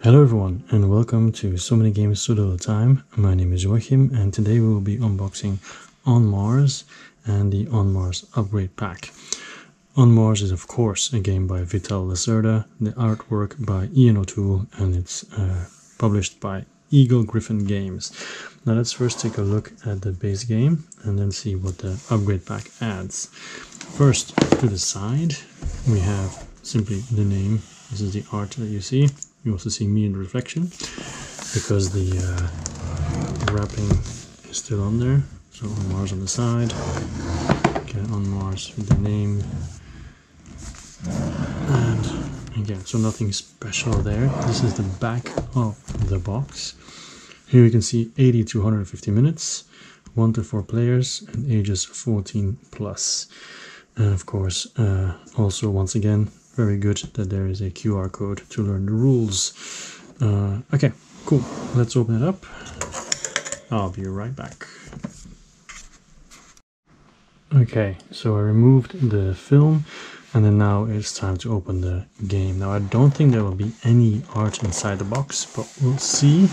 Hello everyone and welcome to So Many Games So Little Time. My name is Joachim and today we will be unboxing On Mars and the On Mars upgrade pack. On Mars is of course a game by Vital Lacerda, the artwork by Ian O'Toole, and it's published by Eagle Gryphon Games. Now let's first take a look at the base game and then see what the upgrade pack adds. First, to the side we have simply the name. This is the art that you see. You also see me in the reflection because the wrapping is still on there. So On Mars on the side, again On Mars with the name, and again, so nothing special there. This is the back of the box. Here you can see 80 to 150 minutes, 1 to 4 players, and ages 14 plus. And of course, also once again, very good that there is a QR code to learn the rules. Okay, cool. Let's open it up. I'll be right back. Okay, so I removed the film and then now it's time to open the game. Now I don't think there will be any art inside the box, but we'll see.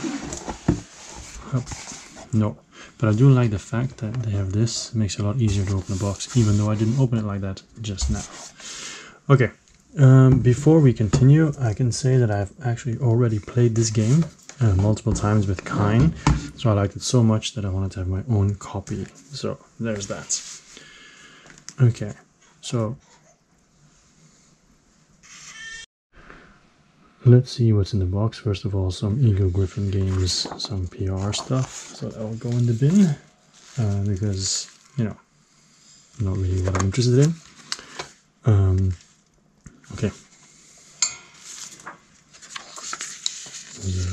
No, but I do like the fact that they have this. It makes it a lot easier to open the box, even though I didn't open it like that just now. Okay. Before we continue, I can say that I've actually already played this game multiple times with Kine, so I liked it so much that I wanted to have my own copy. So there's that. Okay, so let's see what's in the box. First of all, some Eagle Gryphon Games, some PR stuff, so that will go in the bin because, you know, not really what I'm interested in. Okay.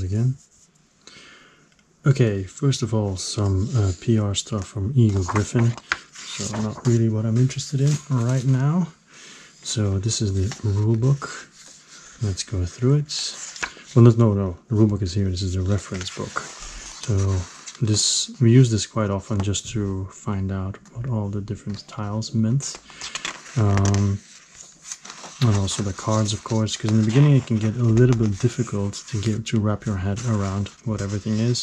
Again. Okay, first of all, some PR stuff from Eagle Gryphon. So not really what I'm interested in right now. So this is the rulebook. Let's go through it. Well, no, the rulebook is here. This is the reference book. So we use this quite often just to find out what all the different tiles meant. And also the cards, of course, because in the beginning it can get a little bit difficult to wrap your head around what everything is.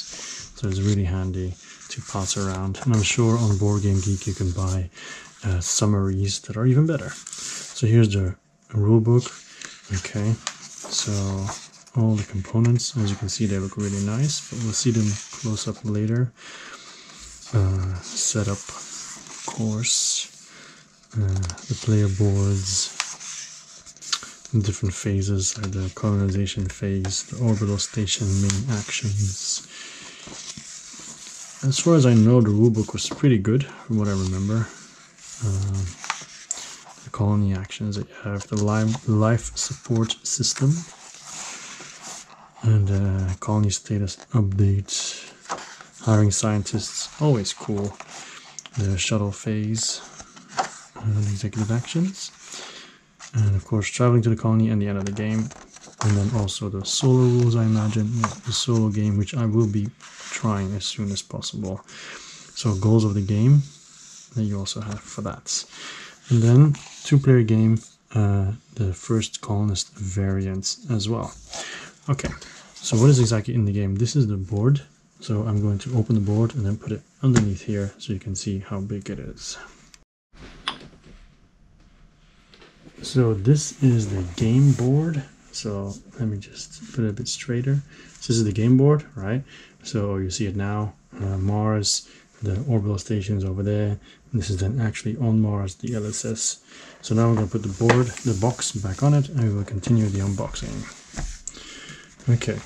So it's really handy to pass around. And I'm sure on Board Game Geek you can buy summaries that are even better. So here's the rule book. Okay, so all the components, as you can see, they look really nice, but we'll see them close up later. Setup, of course, the player boards. Different phases, like the colonization phase, the orbital station main actions. As far as I know, the rulebook was pretty good from what I remember. The colony actions that you have, the life support system, and colony status updates, hiring scientists, always cool. The shuttle phase, and executive actions. And of course, traveling to the colony and the end of the game. And then also the solo rules, I imagine. Yeah, the solo game, which I will be trying as soon as possible. So goals of the game, that you also have for that. And then two-player game, the first colonist variant as well. Okay, so what is exactly in the game? This is the board. So I'm going to open the board and then put it underneath here so you can see how big it is. So this is the game board. So let me just put it a bit straighter. So this is the game board, right? So you see it now, Mars, the orbital stations over there. And this is then actually on Mars, the LSS. So now we're going to put the box back on it, and we will continue the unboxing. Okay,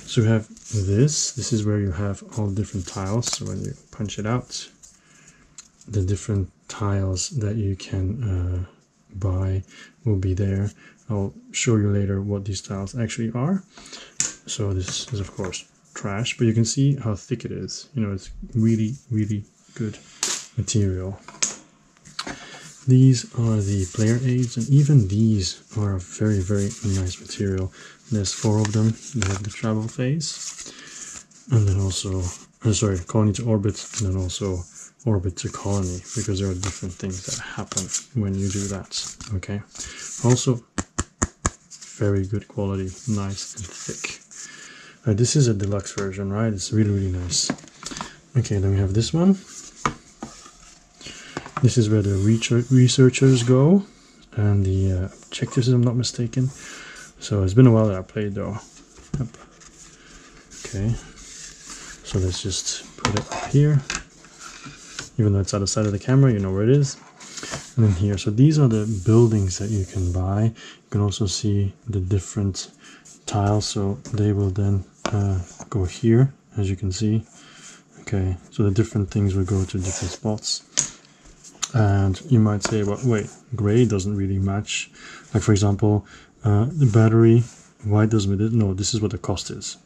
so we have this. This is where you have all the different tiles. So when you punch it out, the different tiles that you can buy will be there. I'll show you later what these tiles actually are. So this is of course trash, but you can see how thick it is. You know, it's really good material. These are the player aids, and even these are a very nice material. There's 4 of them. They have the travel phase, and then also colony to orbit, and then also orbit to colony, because there are different things that happen when you do that. Okay, also very good quality, nice and thick. This is a deluxe version, right? It's really, really nice. Okay, then we have this one. This is where the researchers go, and the objectives, if I'm not mistaken. So it's been a while that I played though. Yep. Okay, so let's just put it up here. Even though it's out of sight of the camera, you know where it is. And then here, so these are the buildings that you can buy. You can also see the different tiles, so they will then go here, as you can see. Okay, so the different things will go to different spots. And you might say, well, wait, gray doesn't really match. Like for example, the battery, white doesn't with it. No, this is what the cost is.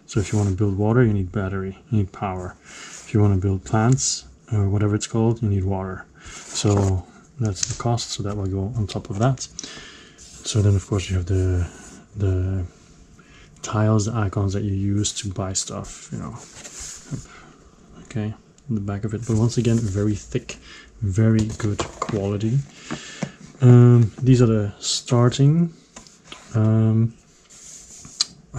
So if you want to build water, you need battery, you need power. If you want to build plants, or whatever it's called, you need water. So that's the cost, so that will go on top of that. So then of course you have the tiles, the icons that you use to buy stuff, you know. Okay, in the back of it, but once again, very thick, very good quality. These are the starting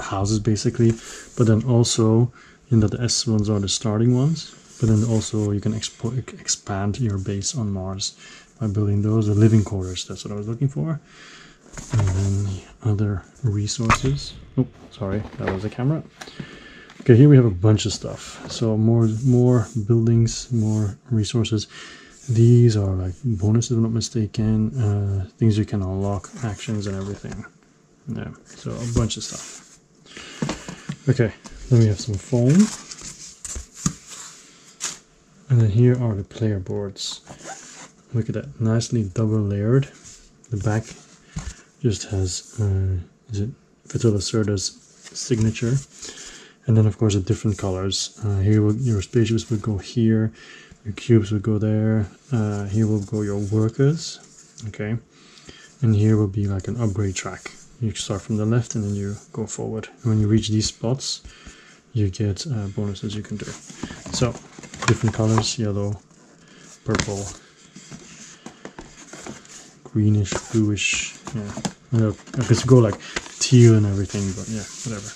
houses basically, but then also in that the S ones are the starting ones, but then also you can expand your base on Mars by building those. The living quarters, that's what I was looking for. And then the other resources. Oh, sorry, that was the camera. Okay, here we have a bunch of stuff. So more buildings, more resources. These are like bonuses, if I'm not mistaken. Things you can unlock, actions and everything. Yeah, so a bunch of stuff. Okay, then we have some foam. And then here are the player boards. Look at that, nicely double layered. The back just has Lacerda's signature, and then of course the different colors. Here your spaceships would go here, your cubes would go there. Here will go your workers, okay, and here will be like an upgrade track. You start from the left and then you go forward. When you reach these spots, you get bonuses you can do. So different colors: yellow, purple, greenish, bluish. Yeah, I could go like teal and everything, but yeah, whatever.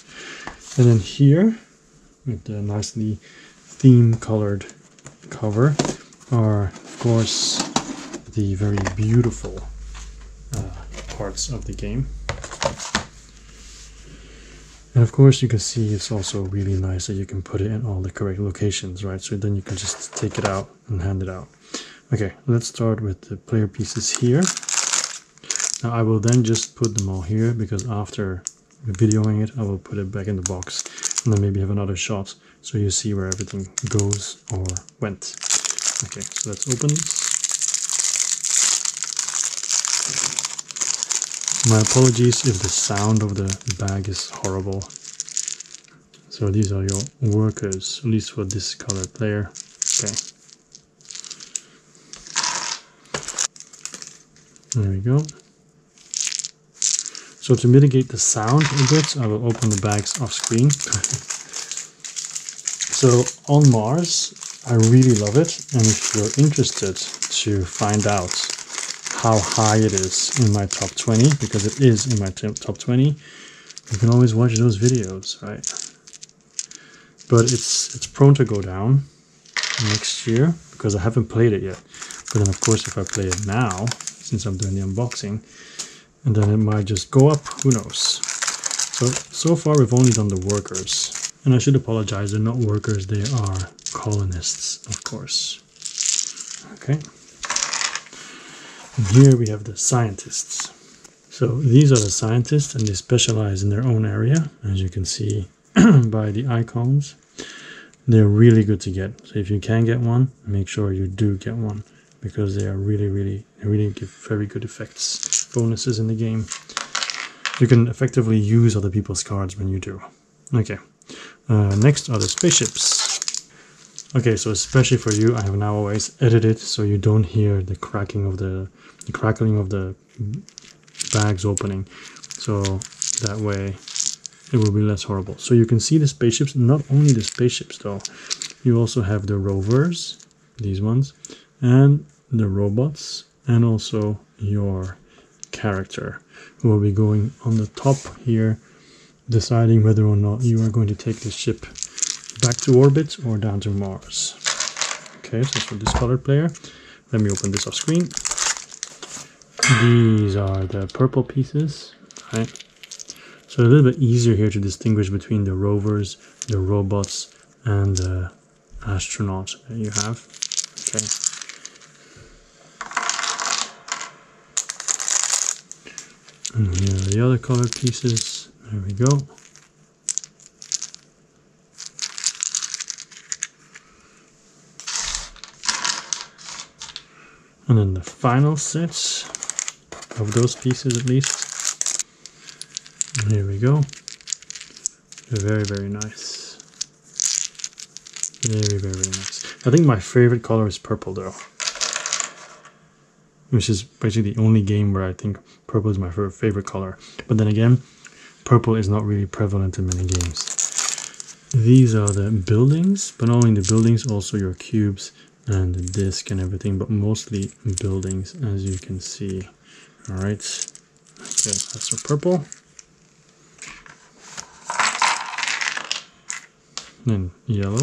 And then here, with the nicely theme colored cover, are of course the very beautiful parts of the game. And of course you can see it's also really nice that you can put it in all the correct locations, right? So then you can just take it out and hand it out. Okay, let's start with the player pieces here. Now I will then just put them all here, because after videoing it I will put it back in the box and then maybe have another shot so you see where everything goes or went. Okay, so let's open this. My apologies if the sound of the bag is horrible. So these are your workers, at least for this colored player. Okay. There we go. So to mitigate the sound a bit, I will open the bags off screen. So on Mars, I really love it, and if you're interested to find out how high it is in my top 20, because it is in my top 20, you can always watch those videos, right? But it's prone to go down next year because I haven't played it yet. But then of course if I play it now, since I'm doing the unboxing, and then it might just go up, who knows. So far we've only done the workers, and I should apologize, they're not workers, they are colonists, of course. Okay. And here we have the scientists. So these are the scientists, and they specialize in their own area, as you can see by the icons. They're really good to get. So if you can get one, make sure you do get one, because they are really give very good effects, bonuses in the game. You can effectively use other people's cards when you do. Okay, next are the spaceships. Okay, so especially for you, I have now always edited so you don't hear the crackling of the bags opening, so that way it will be less horrible. So you can see the spaceships. Not only the spaceships though, you also have the rovers, these ones, and the robots, and also your character, who will be going on the top here deciding whether or not you are going to take this ship back to orbit or down to Mars. Okay, so for this colored player, let me open this off screen. These are the purple pieces, right? So a little bit easier here to distinguish between the rovers, the robots, and the astronauts that you have. Okay. And here are the other colored pieces. There we go. And then the final sets of those pieces, at least. And here we go. Very, very nice. Very, very nice. I think my favorite color is purple, though. Which is basically the only game where I think purple is my favorite color. But then again, purple is not really prevalent in many games. These are the buildings, but not only the buildings, also your cubes and the disc and everything, but mostly buildings, as you can see. All right, okay, that's for purple. Then yellow.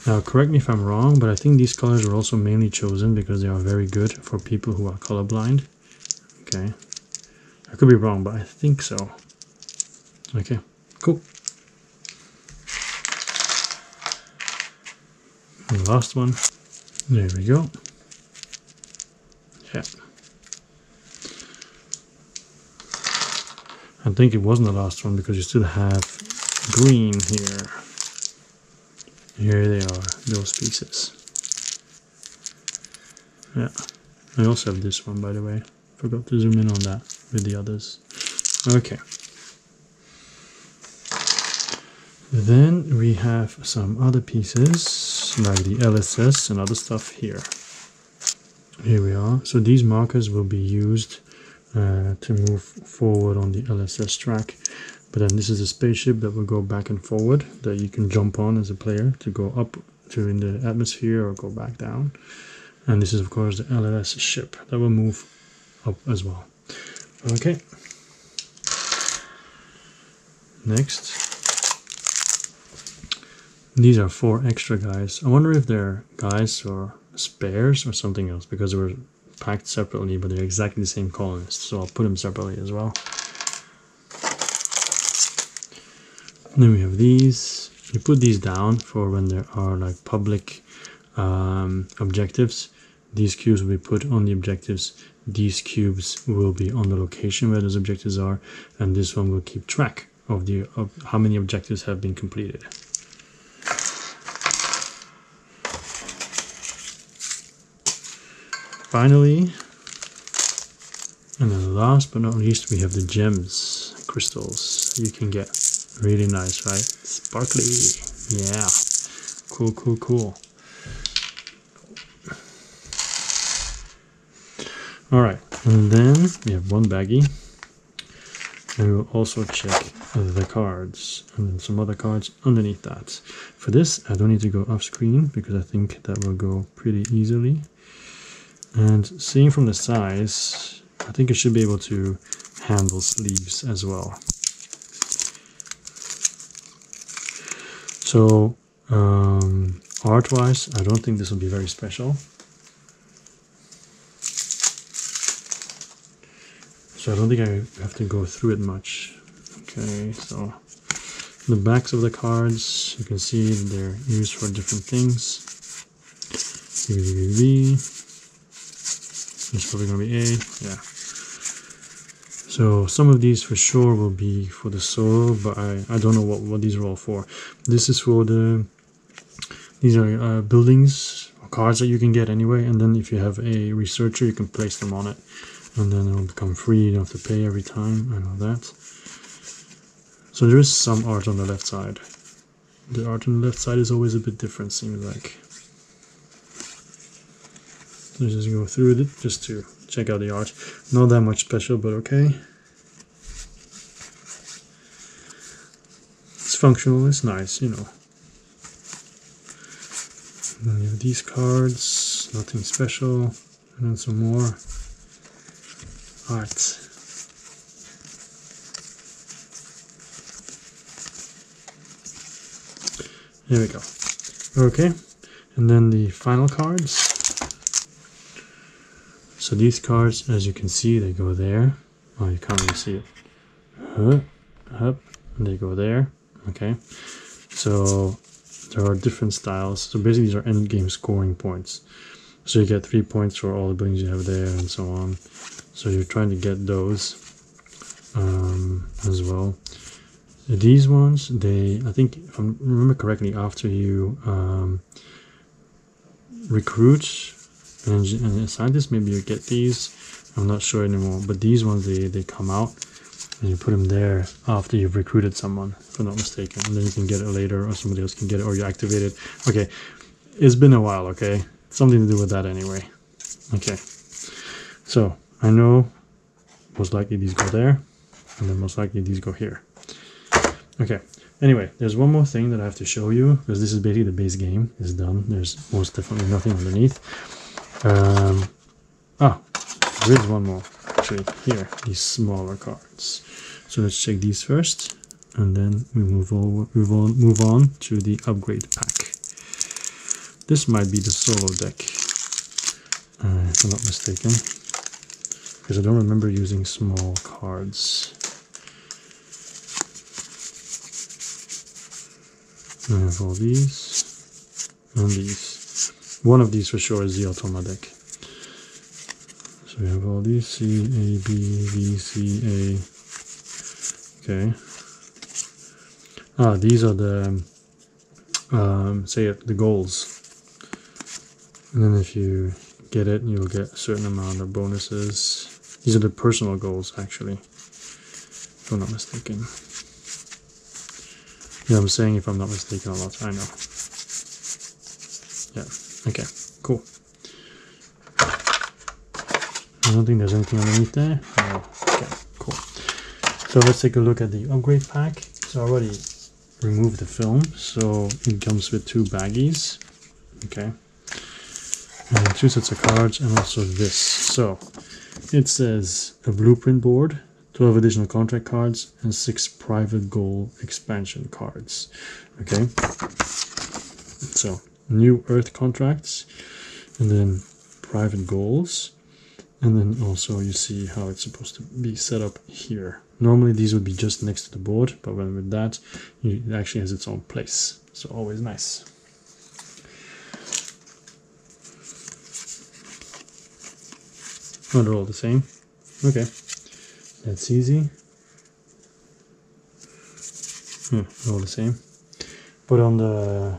Now, correct me if I'm wrong, but I think these colors were also mainly chosen because they are very good for people who are colorblind. Okay, I could be wrong, but I think so. Okay, cool. And the last one. There we go. Yeah. I think it wasn't the last one because you still have green here. Here they are, those pieces. Yeah. I also have this one, by the way. Forgot to zoom in on that with the others. Okay. Then we have some other pieces, like the LSS and other stuff here. Here we are. So these markers will be used to move forward on the LSS track. But then this is a spaceship that will go back and forward, that you can jump on as a player to go up to in the atmosphere or go back down. And this is of course the LSS ship that will move up as well. Okay. Next. These are 4 extra guys. I wonder if they're guys or spares or something else, because they were packed separately, but they're exactly the same colonists. So I'll put them separately as well. And then we have these. You put these down for when there are like public objectives. These cubes will be put on the objectives. These cubes will be on the location where those objectives are, and this one will keep track of how many objectives have been completed. Finally, and then last but not least, we have the gems, crystals you can get. Really nice, right? Sparkly. Yeah. Cool, cool, cool. Alright, and then we have one baggie. And we will also check the cards. And then some other cards underneath that. For this, I don't need to go off screen because I think that will go pretty easily. And seeing from the size, I think it should be able to handle sleeves as well. So, art-wise, I don't think this will be very special. So I don't think I have to go through it much. Okay, so the backs of the cards, you can see they're used for different things. It's probably going to be A, yeah. So some of these for sure will be for the solo, but I don't know what these are all for. This is for these are buildings or cards that you can get anyway, and then if you have a researcher, you can place them on it, and then it'll become free. You don't have to pay every time, I know that. So there is some art on the left side. The art on the left side is always a bit different, seems like. Let's just go through it just to check out the art. Not that much special, but okay. It's functional, it's nice, you know. And then you have these cards, nothing special. And then some more art. Here we go. Okay, and then the final cards. So these cards, as you can see, they go there. Oh, you can't really see it. Up, and they go there. Okay, so there are different styles. So basically these are end game scoring points. So you get 3 points for all the buildings you have there and so on. So you're trying to get those as well. These ones, I think if I remember correctly, after you recruit and assign this, maybe you get these. I'm not sure anymore, but these ones, they come out and you put them there after you've recruited someone, if I'm not mistaken, and then you can get it later, or somebody else can get it, or you activate it. Okay, it's been a while. Okay, something to do with that anyway. Okay, so I know most likely these go there, and then most likely these go here. Okay, anyway, there's one more thing that I have to show you, because this is basically the base game is done. There's most definitely nothing underneath. There is one more actually here, these smaller cards. So let's check these first, and then we move on to the upgrade pack. This might be the solo deck, if I'm not mistaken, because I don't remember using small cards. I have all these and these. One of these for sure is the Automa deck. So we have all these C, A, B, B, C, A. Okay. These are the the goals. And then if you get it, you'll get a certain amount of bonuses. These are the personal goals, actually, if I'm not mistaken. Yeah, I'm saying if I'm not mistaken a lot, I know. Yeah, okay, cool. I don't think there's anything underneath there. No. Okay, cool. So let's take a look at the upgrade pack. So I already removed the film, so it comes with 2 baggies. Okay. And 2 sets of cards, and also this. So it says a blueprint board, 12 additional contract cards, and 6 private goal expansion cards. Okay, so new earth contracts, and then private goals, and then also you see how it's supposed to be set up here. Normally these would be just next to the board, but when with that, it actually has its own place. So always nice. Oh, they're all the same. Okay. That's easy. All the same. But on the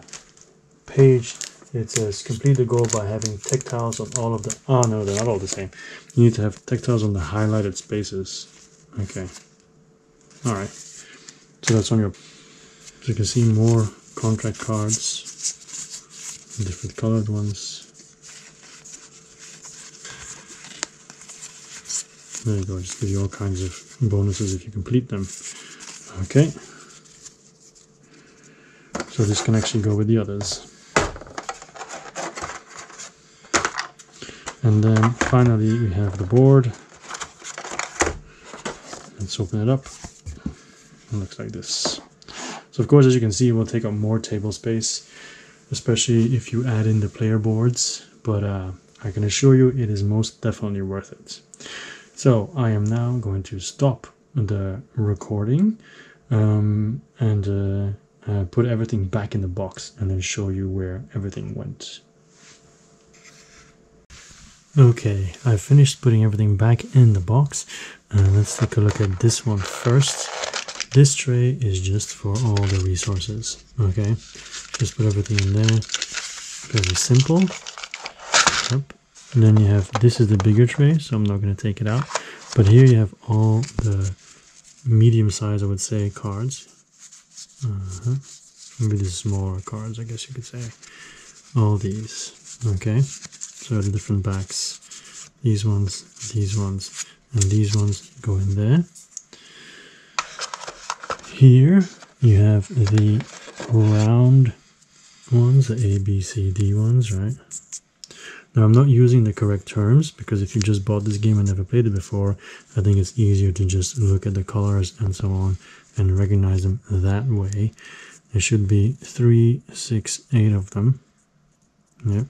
page it says complete the goal by having tech tiles on all of the... Oh no, they're not all the same. You need to have tech tiles on the highlighted spaces. Okay. Alright. So that's on your... So you can see more contract cards. Different colored ones. There you go, just give you all kinds of bonuses if you complete them. Okay. So this can actually go with the others. And then finally we have the board. Let's open it up. It looks like this. So of course, as you can see, it will take up more table space, especially if you add in the player boards. But I can assure you it is most definitely worth it. So I am now going to stop the recording and put everything back in the box, and then show you where everything went. Okay, I finished putting everything back in the box. Let's take a look at this one first. This tray is just for all the resources. Okay, just put everything in there. Very simple. Yep. And then you have, this is the bigger tray, so I'm not going to take it out. But here you have all the medium size, I would say, cards. Maybe the smaller cards, I guess you could say. All these. Okay. So the different backs. These ones, and these ones go in there. Here you have the round ones, the A, B, C, D ones, right? Now I'm not using the correct terms, because if you just bought this game and never played it before, I think it's easier to just look at the colors and so on and recognize them that way. There should be 3, 6, 8 of them. Yeah.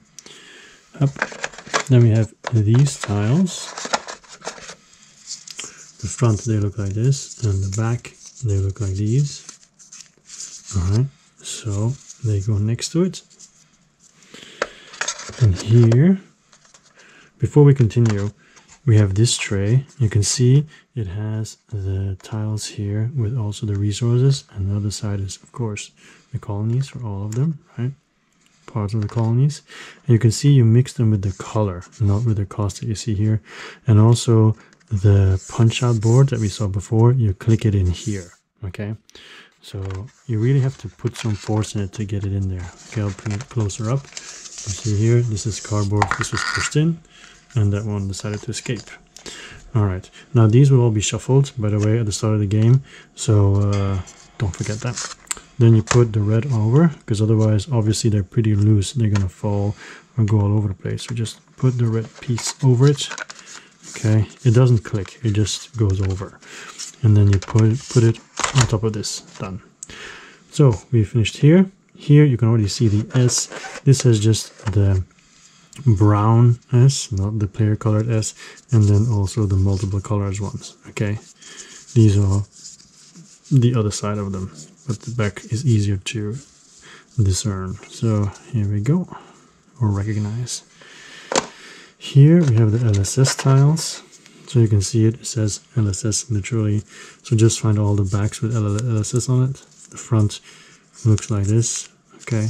Up. Then we have these tiles. The front, they look like this, and the back, they look like these. Alright, so they go next to it. And here, before we continue, we have this tray. You can see it has the tiles here with also the resources, and the other side is, of course, the colonies for all of them, right? Parts of the colonies. And you can see you mix them with the color, not with the cost that you see here. And also the punch out board that we saw before, you click it in here, okay? So you really have to put some force in it to get it in there. Okay, I'll bring it closer up. You see here, this is cardboard, this was pushed in, and that one decided to escape. Alright, now these will all be shuffled, by the way, at the start of the game, so don't forget that. Then you put the red over, because otherwise, obviously, they're pretty loose. They're going to fall or go all over the place. So just put the red piece over it. Okay, it doesn't click, it just goes over. And then you put it on top of this. Done. So we finished here. Here you can already see the S. This has just the brown S, not the player colored S, and then also the multiple colors ones. Okay, these are the other side of them, but the back is easier to discern. So here we go, or recognize. Here we have the LSS tiles. So you can see it says LSS literally. So just find all the backs with LSS on it. The front looks like this. Okay.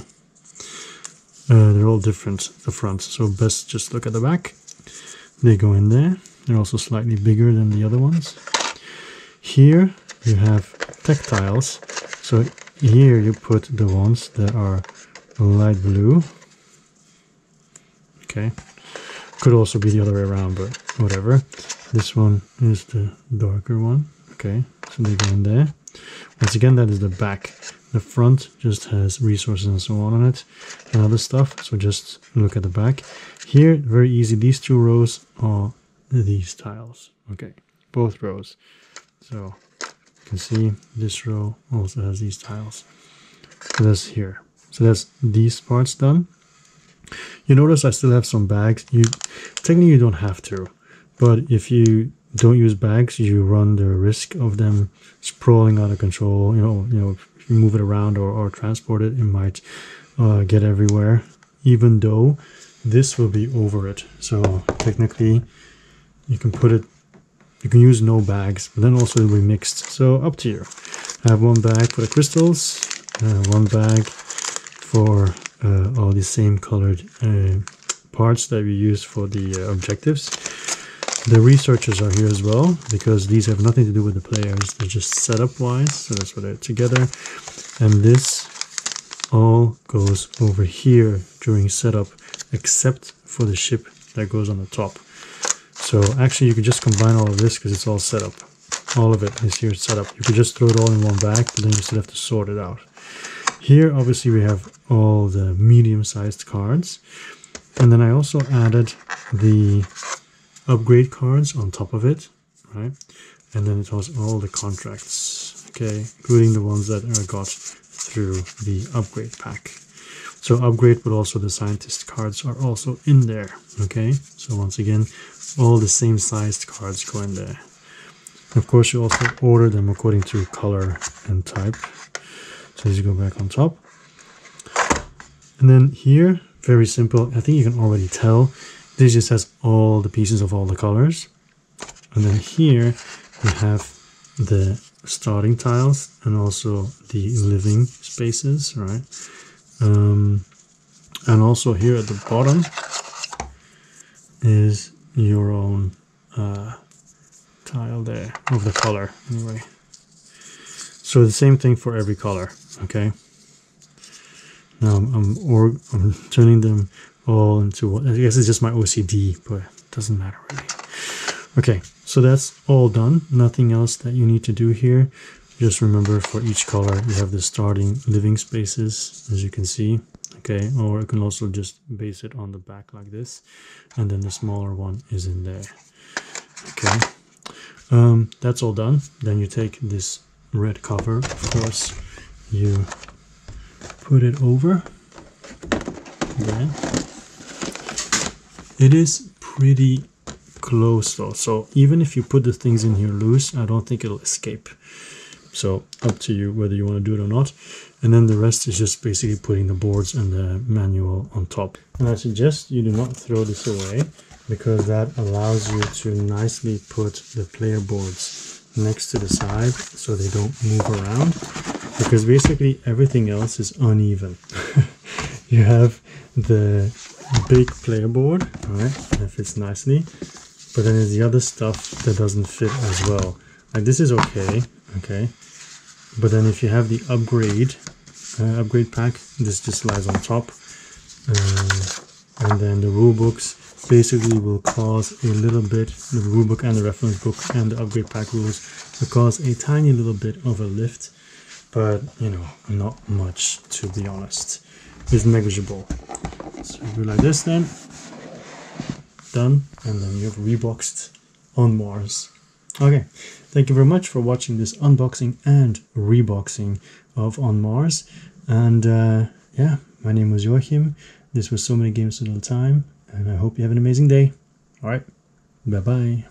They're all different, the fronts. So best just look at the back. They go in there. They're also slightly bigger than the other ones. Here you have tech tiles. So here you put the ones that are light blue. Okay. Could also be the other way around, but whatever. This one is the darker one. Okay, so they go in there. Once again, that is the back. The front just has resources and so on it and other stuff. So just look at the back. Here, very easy. These two rows are these tiles. Okay, both rows. So you can see this row also has these tiles. So that's here. So that's these parts done. You notice I still have some bags. Technically you don't have to, but if you don't use bags, you run the risk of them sprawling out of control. You know, if you move it around or transport it, it might get everywhere. Even though this will be over it, so technically you can put it. You can use no bags, but then also it will be mixed. So up to you. I have one bag for the crystals, one bag for all the same colored parts that we use for the objectives. The researchers are here as well, because these have nothing to do with the players. They're just setup wise, so that's why they're together. And this all goes over here during setup, except for the ship that goes on the top. So actually you could just combine all of this because it's all set up. All of it is here set up. You could just throw it all in one bag, but then you still have to sort it out. Here, obviously, we have all the medium-sized cards. And then I also added the upgrade cards on top of it, right? And then it has all the contracts, okay? Including the ones that are got through the upgrade pack. So upgrade, but also the scientist cards are also in there, okay? So once again, all the same sized cards go in there. Of course, you also order them according to color and type. So as you go back on top. And then here, very simple. I think you can already tell. This just has all the pieces of all the colors. And then here we have the starting tiles and also the living spaces, right? And also here at the bottom is your own tile there of the color anyway. So the same thing for every color, okay? Now I'm turning them all into what I guess it's just my OCD, but it doesn't matter really. Okay, so that's all done. Nothing else that you need to do here. Just remember for each color you have the starting living spaces, as you can see. Okay, or you can also just base it on the back like this, and then the smaller one is in there. Okay, that's all done. Then you take this red cover, of course, you put it over there. It is pretty close though, so even if you put the things in here loose, I don't think it'll escape. So up to you whether you want to do it or not. And then the rest is just basically putting the boards and the manual on top. And I suggest you do not throw this away, because that allows you to nicely put the player boards next to the side so they don't move around, because basically everything else is uneven. You have the big player board, right, that fits nicely, but then there's the other stuff that doesn't fit as well. Like this is okay, but then if you have the upgrade pack, this just lies on top, and then the rule books basically will cause a little bit, the rule book and the reference book and the upgrade pack rules will cause a tiny little bit of a lift, but you know, not much, to be honest. It's negligible. So do like this then, done, and then you have reboxed on Mars. Okay, thank you very much for watching this unboxing and reboxing of On Mars. And yeah, my name was Joachim. This was So Many Games at a Time, and I hope you have an amazing day. All right, bye bye.